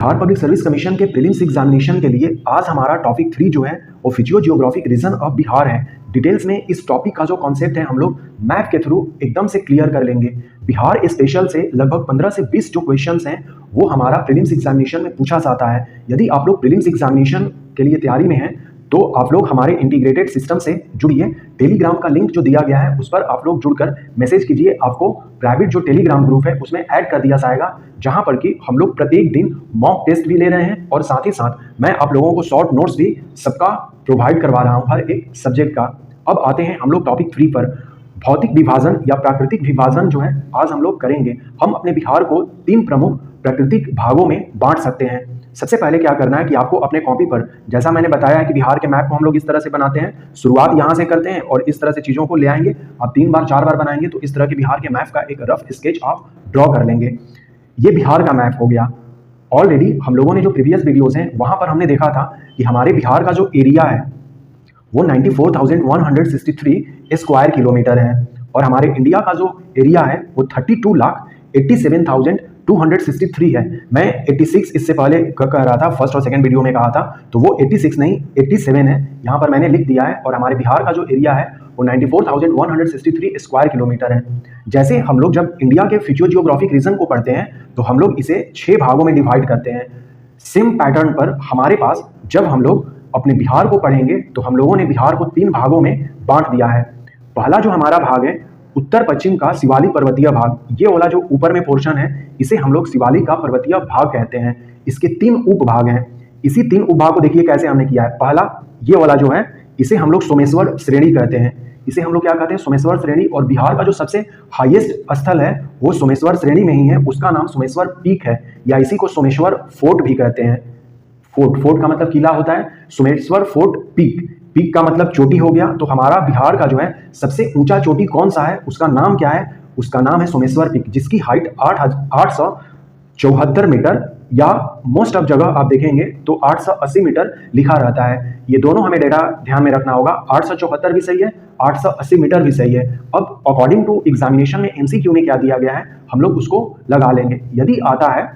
Bihar public service commission के prelims examination के लिए आज हमारा टॉपिक 3 जो है वो physio geographic region of Bihar है। डिटेल्स में इस टॉपिक का जो कॉन्सेप्ट है हम लोग मैप के थ्रू एकदम से क्लियर कर लेंगे। बिहार स्पेशल से लगभग 15 से 20 जो क्वेश्चंस हैं वो हमारा प्रीलिम्स एग्जामिनेशन में पूछा जाता है। यदि आप लोग प्रीलिम्स एग्जामिनेशन के लिए तैयारी में हैं तो आप लोग हमारे इंटीग्रेटेड सिस्टम से जुड़िए। टेलीग्राम का लिंक जो दिया गया है उस पर आप लोग जुड़कर मैसेज कीजिए। आपको प्राइवेट जो टेलीग्राम ग्रुप है उसमें ऐड कर दिया जाएगा, जहां पर कि हम लोग प्रत्येक दिन मॉक टेस्ट भी ले रहे हैं और साथ ही साथ मैं आप लोगों को शॉर्ट नोट्स भी सबका प्रोवाइड करवा रहा हूं हर एक सब्जेक्ट का। अब आते हैं हम लोग टॉपिक 3 पर। भौतिक विभाजन या प्राकृतिक विभाजन जो है आज हम लोग करेंगे। हम अपने बिहार को 3 प्रमुख प्राकृतिक भागों में बांट सकते हैं। सबसे पहले क्या करना है कि आपको अपने कॉपी पर, जैसा मैंने बताया है कि बिहार के मैप को हम लोग इस तरह से बनाते हैं, शुरुआत यहाँ से करते हैं और इस तरह से चीज़ों को ले आएंगे। आप 3 बार 4 बार बनाएंगे तो इस तरह के बिहार के मैप का एक रफ स्केच आप ड्रॉ कर लेंगे। ये बिहार का मैप हो गया। ऑलरेडी हम लोगों ने जो प्रीवियस वीडियोज़ हैं वहाँ पर हमने देखा था कि हमारे बिहार का जो एरिया है वो 94,163 स्क्वायर किलोमीटर है और हमारे इंडिया का जो एरिया है वो 32,87,263 है। मैं 86 इससे पहले कह रहा था, फर्स्ट और सेकंड वीडियो में कहा था, तो वो 86 नहीं 87 है, यहाँ पर मैंने लिख दिया है। और हमारे बिहार का जो एरिया है वो 94,163 स्क्वायर किलोमीटर है। जैसे हम लोग जब इंडिया के फिजियो जियोग्राफिक रीजन को पढ़ते हैं तो हम लोग इसे 6 भागों में डिवाइड करते हैं। सेम पैटर्न पर हमारे पास जब हम लोग अपने बिहार को पढ़ेंगे तो हम लोगों ने बिहार को 3 भागों में बांट दिया है। पहला जो हमारा भाग है उत्तर पश्चिम का शिवालिक पर्वतीय भाग, ये वाला जो ऊपर में पोर्शन है इसे हम लोग शिवालिक का पर्वतीय भाग कहते हैं। इसके 3 उपभाग हैं। इसी 3 उपभाग को देखिए कैसे हमने किया है। पहला ये वाला जो है इसे हम लोग सोमेश्वर श्रेणी कहते हैं। इसे हम लोग क्या कहते हैं, सोमेश्वर श्रेणी। और बिहार का जो सबसे हाईएस्ट स्थल है वो सोमेश्वर श्रेणी में ही है, उसका नाम सोमेश्वर पीक है, या इसी को सोमेश्वर फोर्ट भी कहते हैं। फोर्ट का मतलब किला होता है, सोमेश्वर फोर्ट पीक, पीक का मतलब चोटी हो गया। तो हमारा बिहार का जो है सबसे ऊंचा चोटी कौन सा है, उसका नाम क्या है, उसका नाम है सोमेश्वर पीक, जिसकी हाइट 874 मीटर, या मोस्ट ऑफ जगह आप देखेंगे तो 880 मीटर लिखा रहता है। ये दोनों हमें डेटा ध्यान में रखना होगा। 874 भी सही है, 880 मीटर भी सही है। अब अकॉर्डिंग टू एग्जामिनेशन में MCQ में क्या दिया गया है हम लोग उसको लगा लेंगे। यदि आता है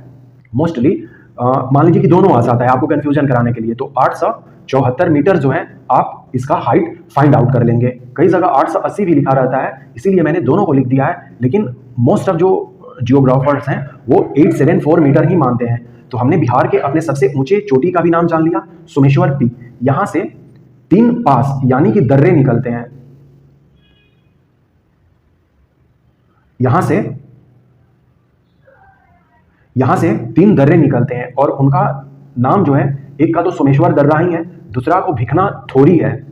मोस्टली मान लीजिए कि दोनों आ जाता है आपको कंफ्यूजन कराने के लिए, तो 874 मीटर जो है आप इसका हाइट फाइंड आउट कर लेंगे। कई जगह 880 भी लिखा रहता है, इसीलिए मैंने दोनों को लिख दिया है। लेकिन मोस्ट ऑफ जो जियोग्राफर्स हैं वो 874 मीटर ही मानते हैं। तो हमने बिहार के अपने सबसे ऊंचे चोटी का भी नाम जान लिया, सोमेश्वर पीक। यहां से 3 पास यानी कि दर्रे निकलते हैं। यहां से 3 दर्रे निकलते हैं और उनका नाम जो है, एक का तो सोमेश्वर दर्रा ही है, दूसरा को भिखना थोरी है।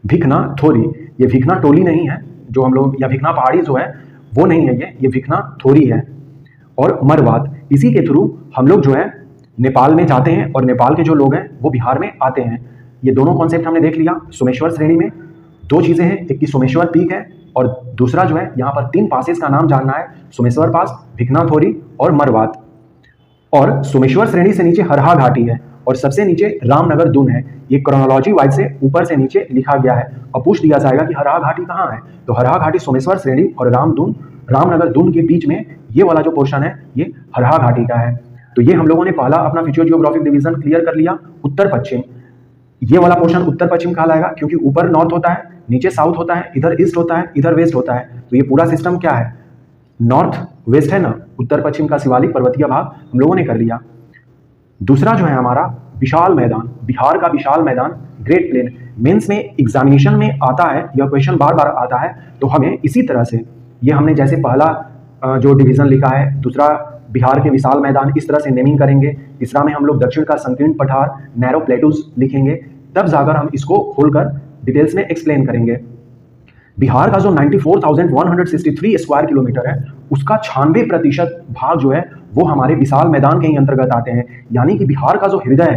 भिखना थोरी, ये भिखना टोली नहीं है जो हम लोग, या भिखना पहाड़ी जो है वो नहीं है, ये भिखना थोरी है। और मरवात, इसी के थ्रू हम लोग जो है नेपाल में जाते हैं और नेपाल के जो लोग हैं वो बिहार में आते हैं। ये दोनों कॉन्सेप्ट हमने देख लिया। सोमेश्वर श्रेणी में 2 चीज़ें हैं, एक की सोमेश्वर पीक है और दूसरा जो है यहाँ पर 3 पासेस का नाम जानना है, सोमेश्वर पास, भिखना थोरी और मरवात। और सोमेश्वर श्रेणी से नीचे हरहा घाटी है और सबसे नीचे रामनगर दून है। ये क्रोनोलॉजी वाइज से ऊपर से नीचे लिखा गया है। अब पूछ दिया जाएगा कि हरहा घाटी कहाँ है, तो हरहा घाटी सोमेश्वर श्रेणी और रामनगर दून के बीच में ये वाला जो पोर्शन है ये हरहा घाटी का है। तो ये हम लोगों ने पहला अपना फिजियो जियोग्राफिक डिवीजन क्लियर कर लिया। उत्तर पश्चिम, ये वाला पोर्शन उत्तर पश्चिम कहलाएगा क्योंकि ऊपर नॉर्थ होता है, नीचे साउथ होता है, इधर ईस्ट होता है, इधर वेस्ट होता है। तो ये पूरा सिस्टम क्या है, नॉर्थ वेस्ट है ना। उत्तर पश्चिम का शिवालिक पर्वतीय भाग हम लोगों ने कर लिया। दूसरा जो है हमारा विशाल मैदान, बिहार का विशाल मैदान, ग्रेट प्लेन। मेंस में एग्जामिनेशन में आता है, यह क्वेश्चन बार बार आता है, तो हमें इसी तरह से, ये हमने जैसे पहला जो डिवीजन लिखा है, दूसरा बिहार के विशाल मैदान, इस तरह से नेमिंग करेंगे। तीसरा में हम लोग दक्षिण का संकीर्ण पठार, नैरो प्लेटूज लिखेंगे, तब जाकर हम इसको खोलकर डिटेल्स में एक्सप्लेन करेंगे। बिहार का जो 94,163 स्क्वायर किलोमीटर है उसका 96% भाग जो है वो हमारे विशाल मैदान के ही अंतर्गत आते हैं। यानी कि बिहार का जो हृदय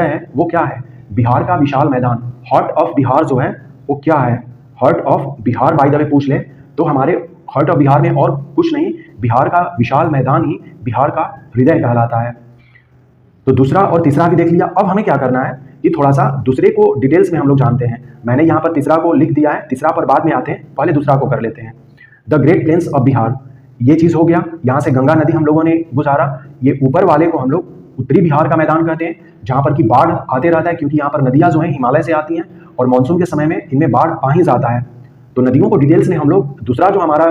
है, वो क्या है, बिहार का विशाल मैदान। हार्ट ऑफ बिहार जो है वो क्या है, heart of Bihar by the way पूछ ले तो हमारे हार्ट ऑफ बिहार में और कुछ नहीं, बिहार का विशाल मैदान ही बिहार का हृदय कहलाता है। तो दूसरा और तीसरा भी देख लिया। अब हमें क्या करना है, ये थोड़ा सा दूसरे को डिटेल्स में हम लोग जानते हैं। मैंने यहाँ पर तीसरा को लिख दिया है, तीसरा पर बाद में आते हैं, पहले दूसरा को कर लेते हैं। The great plains of Bihar, ये चीज़ हो गया। यहाँ से गंगा नदी हम लोगों ने गुजारा। ये ऊपर वाले को हम लोग उत्तरी बिहार का मैदान कहते हैं, जहाँ पर कि बाढ़ आते रहता है, क्योंकि यहाँ पर नदियाँ जो हैं हिमालय से आती हैं और मानसून के समय में इनमें बाढ़ आ ही जाता है। तो नदियों को डिटेल्स में हम लोग, दूसरा जो हमारा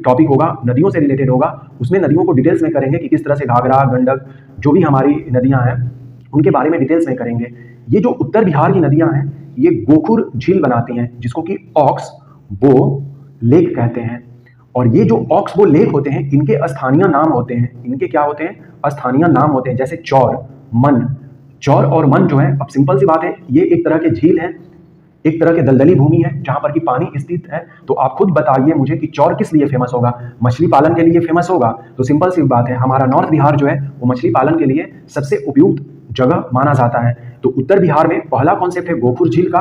टॉपिक होगा नदियों से रिलेटेड होगा, उसमें नदियों को डिटेल्स में करेंगे कि किस तरह से घाघरा, गंडक, जो भी हमारी नदियाँ हैं उनके बारे में डिटेल्स में करेंगे। ये जो उत्तर बिहार की नदियाँ हैं ये गोखुर झील बनाती हैं, जिसको कि ऑक्स बो लेक कहते हैं। और ये जो ऑक्स बो लेक होते हैं इनके स्थानीय नाम होते हैं, इनके क्या होते हैं, स्थानीय नाम होते हैं, जैसे चौर, मन। चौर और मन जो है, अब सिंपल सी बात है, ये एक तरह के झील है, एक तरह के दलदली भूमि है जहां पर कि पानी स्थित है। तो आप खुद बताइए मुझे कि चौर किस लिए फेमस होगा? मछली पालन के लिए फेमस होगा। तो सिंपल सी बात है, हमारा नॉर्थ बिहार जो है वो मछली पालन के लिए सबसे उपयुक्त जगह माना जाता है। तो उत्तर बिहार में पहला कॉन्सेप्ट है गोखुर झील का।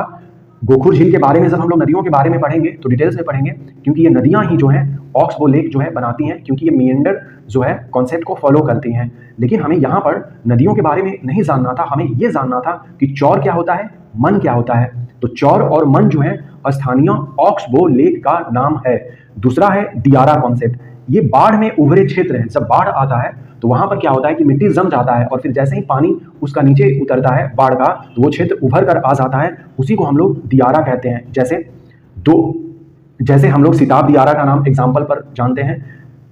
गोखुर झील के बारे में जब हम लोग नदियों के बारे में पढ़ेंगे तो डिटेल्स में पढ़ेंगे, क्योंकि ये नदियां ही जो हैं ऑक्स बो लेक जो है बनाती हैं, क्योंकि ये मिएंडर जो है कॉन्सेप्ट को फॉलो करती हैं। लेकिन हमें यहाँ पर नदियों के बारे में नहीं जानना था, हमें ये जानना था कि चौर क्या होता है, मन क्या होता है। तो चौर और मन जो है स्थानीय ऑक्स बो लेक का नाम है। दूसरा है दियारा कॉन्सेप्ट। ये बाढ़ में उभरे क्षेत्र है। जब बाढ़ आता है तो वहां पर क्या होता है कि मिट्टी जम जाता है और फिर जैसे ही पानी उसका नीचे उतरता है बाढ़ का, तो वो क्षेत्र उभर कर आ जाता है, उसी को हम लोग दियारा कहते हैं। जैसे हम लोग सिताब दियारा का नाम एग्जाम्पल पर जानते हैं।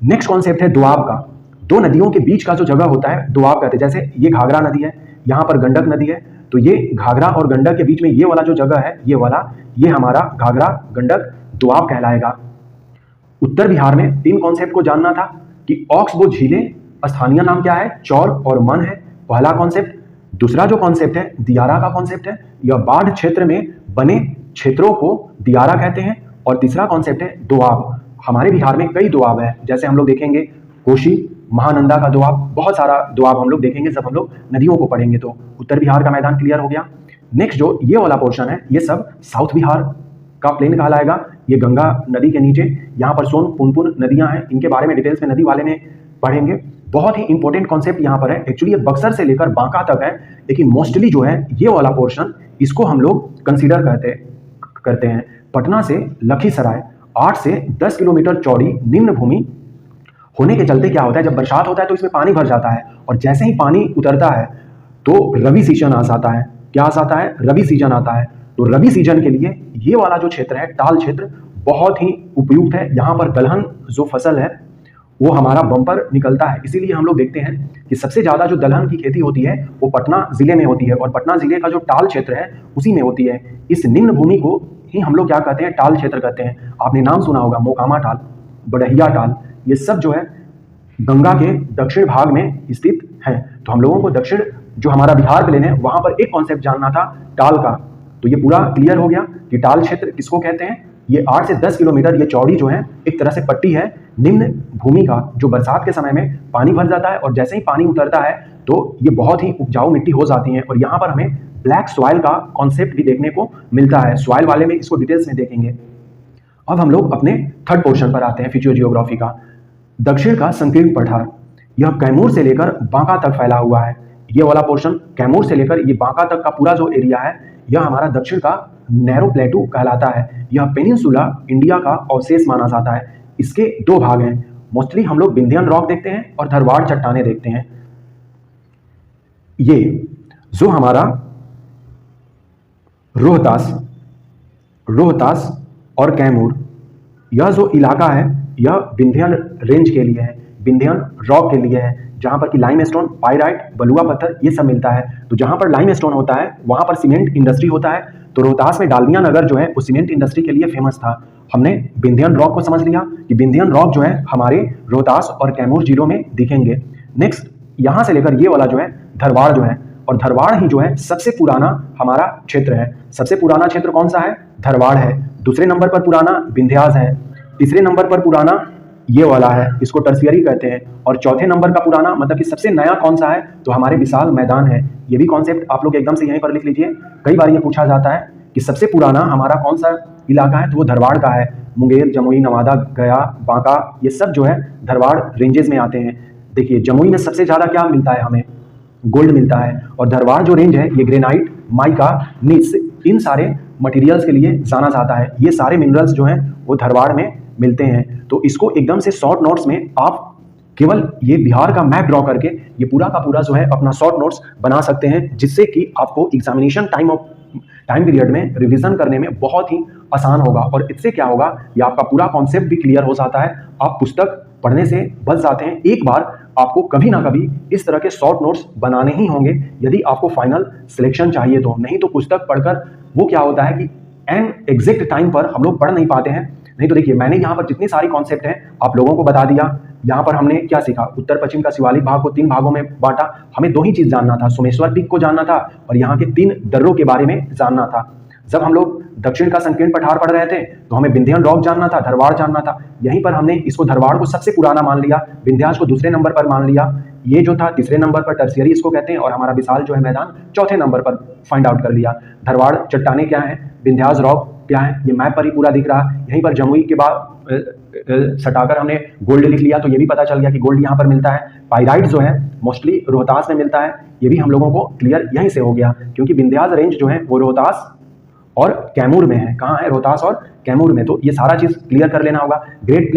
नेक्स्ट कॉन्सेप्ट है दोआब का। दो नदियों के बीच का जो जगह होता है दोआब कहते हैं। जैसे ये घाघरा नदी है, यहाँ पर गंडक नदी है, तो ये घाघरा और गंडक के बीच में ये वाला जो जगह है, ये हमारा घाघरा गंडक दोआब कहलाएगा। उत्तर बिहार में तीन कॉन्सेप्ट को जानना था कि ऑक्स बो झीलें, स्थानीय नाम क्या है, चौर और मन है, पहला कॉन्सेप्ट। दूसरा जो कॉन्सेप्ट है दियारा का कॉन्सेप्ट है, यह बाढ़ क्षेत्र में बने क्षेत्रों को दियारा कहते हैं। और तीसरा कॉन्सेप्ट है दोआब। हमारे बिहार में कई दोआब है, जैसे हम लोग देखेंगे कोशी, महानंदा का दोआब, बहुत सारा दोआब हम लोग देखेंगे जब हम लोग नदियों को पढ़ेंगे। तो उत्तर बिहार का मैदान क्लियर हो गया। नेक्स्ट जो ये वाला पोर्शन है ये सब साउथ बिहार का प्लेन कहलाएगा। ये गंगा नदी के नीचे यहाँ पर सोन, पुनपुन नदियां हैं, इनके बारे में डिटेल्स में नदी वाले में पढ़ेंगे। बहुत ही इंपॉर्टेंट कॉन्सेप्ट यहाँ पर है। एक्चुअली ये बक्सर से लेकर बांका तक है, लेकिन मोस्टली जो है ये वाला पोर्शन इसको हम लोग कंसीडर करते हैं। पटना से लखीसराय 8 से 10 किलोमीटर चौड़ी निम्न भूमि होने के चलते क्या होता है, जब बरसात होता है तो इसमें पानी भर जाता है और जैसे ही पानी उतरता है तो रबी सीजन आ जाता है। क्या आ जाता है? रबी सीजन आता है। तो रबी सीजन के लिए ये वाला जो क्षेत्र है, टाल क्षेत्र, बहुत ही उपयुक्त है। यहाँ पर दलहन जो फसल है वो हमारा बम्पर निकलता है। इसीलिए हम लोग देखते हैं कि सबसे ज़्यादा जो दलहन की खेती होती है वो पटना जिले में होती है, और पटना जिले का जो टाल क्षेत्र है उसी में होती है। इस निम्न भूमि को ही हम लोग क्या कहते हैं? टाल क्षेत्र कहते हैं। आपने नाम सुना होगा मोकामा टाल, बडहिया टाल, ये सब जो है गंगा के दक्षिण भाग में स्थित है। तो हम लोगों को दक्षिण जो हमारा बिहार प्लेन है वहां पर एक कॉन्सेप्ट जानना था टाल का। तो ये पूरा क्लियर हो गया कि टाल क्षेत्र किसको कहते हैं। ये 8 से 10 किलोमीटर ये चौड़ी जो है एक तरह से पट्टी है निम्न भूमि का, जो बरसात के समय में पानी भर जाता है और जैसे ही पानी उतरता है तो ये बहुत ही उपजाऊ मिट्टी हो जाती है। और यहाँ पर हमें ब्लैक सॉइल का कॉन्सेप्ट भी देखने को मिलता है। सॉइल वाले में इसको डिटेल्स में देखेंगे। अब हम लोग अपने थर्ड पोर्शन पर आते हैं, फिजियोजियोग्राफी का। दक्षिण का संकीर्ण पठार, यह कैमूर से लेकर बांका तक फैला हुआ है। ये वाला पोर्शन कैमूर से लेकर ये बांका तक का पूरा जो एरिया है यह हमारा दक्षिण का नैरो प्लेटू कहलाता है। यह पेनिनसुला इंडिया का अवशेष माना जाता है। इसके दो भाग हैं। मोस्टली हम लोग विंध्यन रॉक देखते हैं और धरवाड़ चट्टाने देखते हैं। ये जो हमारा रोहतास और कैमूर, यह जो इलाका है यह विंध्यन रेंज के लिए है, विंध्यन रॉक के लिए है, जहां पर कि लाइमस्टोन, पाइराइट, बलुआ पत्थर ये सब मिलता है। तो जहां पर लाइमस्टोन होता है वहां पर सीमेंट इंडस्ट्री होता है। तो रोहतास में डालमिया नगर जो है वो सीमेंट इंडस्ट्री के लिए फेमस था। हमने विंध्यन रॉक को समझ लिया कि विंध्यन रॉक जो है हमारे रोहतास और कैमूर जिलों में दिखेंगे। नेक्स्ट यहाँ से लेकर ये वाला जो है धरवाड़ जो है, और धरवाड़ ही जो है सबसे पुराना हमारा क्षेत्र है। सबसे पुराना क्षेत्र कौन सा है? धरवाड़ है। दूसरे नंबर पर पुराना विंध्यास है। तीसरे नंबर पर पुराना ये वाला है, इसको टर्शियरी कहते हैं। और चौथे नंबर का पुराना मतलब कि सबसे नया कौन सा है? तो हमारे विशाल मैदान है। ये भी कॉन्सेप्ट आप लोग एकदम से यहीं पर लिख लीजिए। कई बार ये पूछा जाता है कि सबसे पुराना हमारा कौन सा इलाका है, तो वो धरवाड़ का है। मुंगेर, जमुई, नवादा, गया, बांका ये सब जो है धरवाड़ रेंजेस में आते हैं। देखिए जमुई में सबसे ज़्यादा क्या मिलता है? हमें गोल्ड मिलता है। और धरवाड़ जो रेंज है ये ग्रेनाइट, माइका, निस, इन सारे मटेरियल्स के लिए जाना जाता है। ये सारे मिनरल्स जो हैं वो धरवाड़ में मिलते हैं। तो इसको एकदम से शॉर्ट नोट्स में आप केवल ये बिहार का मैप ड्रॉ करके ये पूरा का पूरा जो है अपना शॉर्ट नोट्स बना सकते हैं, जिससे कि आपको एग्जामिनेशन टाइम पीरियड में रिवीजन करने में बहुत ही आसान होगा। और इससे क्या होगा, ये आपका पूरा कॉन्सेप्ट भी क्लियर हो जाता है, आप पुस्तक पढ़ने से बच जाते हैं। एक बार आपको कभी ना कभी इस तरह के शॉर्ट नोट्स बनाने ही होंगे यदि आपको फाइनल सिलेक्शन चाहिए तो, नहीं तो पुस्तक पढ़कर वो क्या होता है कि एन एग्जैक्ट टाइम पर हम लोग पढ़ नहीं पाते हैं। नहीं तो देखिए, मैंने यहाँ पर जितनी सारी कॉन्सेप्ट हैं आप लोगों को बता दिया। यहाँ पर हमने क्या सीखा, उत्तर पश्चिम का शिवालिक भाग को 3 भागों में बांटा। हमें 2 ही चीज जानना था, सोमेश्वर पीक को जानना था और यहाँ के 3 दर्रों के बारे में जानना था। जब हम लोग दक्षिण का संकीर्ण पठार पढ़ रहे थे तो हमें विंध्याचल रॉक जानना था, धरवाड़ जानना था। यहीं पर हमने इसको धरवाड़ को सबसे पुराना मान लिया, विंध्याचल को दूसरे नंबर पर मान लिया, ये जो था तीसरे नंबर पर टर्शियरी इसको कहते हैं, और हमारा विशाल जो है मैदान चौथे नंबर पर फाइंड आउट कर लिया। धरवाड़ चट्टाने क्या है, विंध्याचल रॉक क्या है, ये मैप पर ही पूरा दिख रहा है। यहीं पर जमुई के बाद सटाकर हमने गोल्ड लिख लिया, तो ये भी पता चल गया कि गोल्ड यहाँ पर मिलता है। पाइराइट जो है मोस्टली रोहतास में मिलता है, ये भी हम लोगों को क्लियर यहीं से हो गया, क्योंकि विंध्याचल रेंज जो है वो रोहतास और कैमूर में है। कहाँ है, रोहतास और कैमूर में। तो ये सारा चीज क्लियर कर लेना होगा। ग्रेट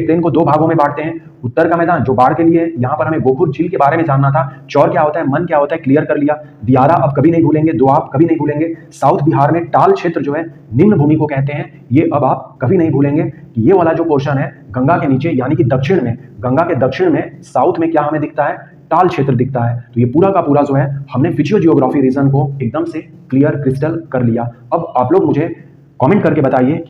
प्लेन को 2 भागों में बांटते हैं। उत्तर का मैदान जो बाढ़ के लिए है, यहाँ पर हमें गोखुर झील के बारे में जानना था, चौर क्या होता है, मन क्या होता है, क्लियर कर लिया। दियारा अब कभी नहीं भूलेंगे, दोआब कभी नहीं भूलेंगे। साउथ बिहार में टाल क्षेत्र जो है निम्न भूमि को कहते हैं, ये अब आप कभी नहीं भूलेंगे कि ये वाला जो पोर्शन है गंगा के नीचे यानी कि दक्षिण में, गंगा के दक्षिण में साउथ में क्या हमें दिखता है, टाल क्षेत्र दिखता है। तो ये पूरा का पूरा जो है हमने फिजियो जियोग्राफी रीजन को एकदम से क्लियर क्रिस्टल कर लिया। अब आप लोग मुझे कमेंट करके बताइए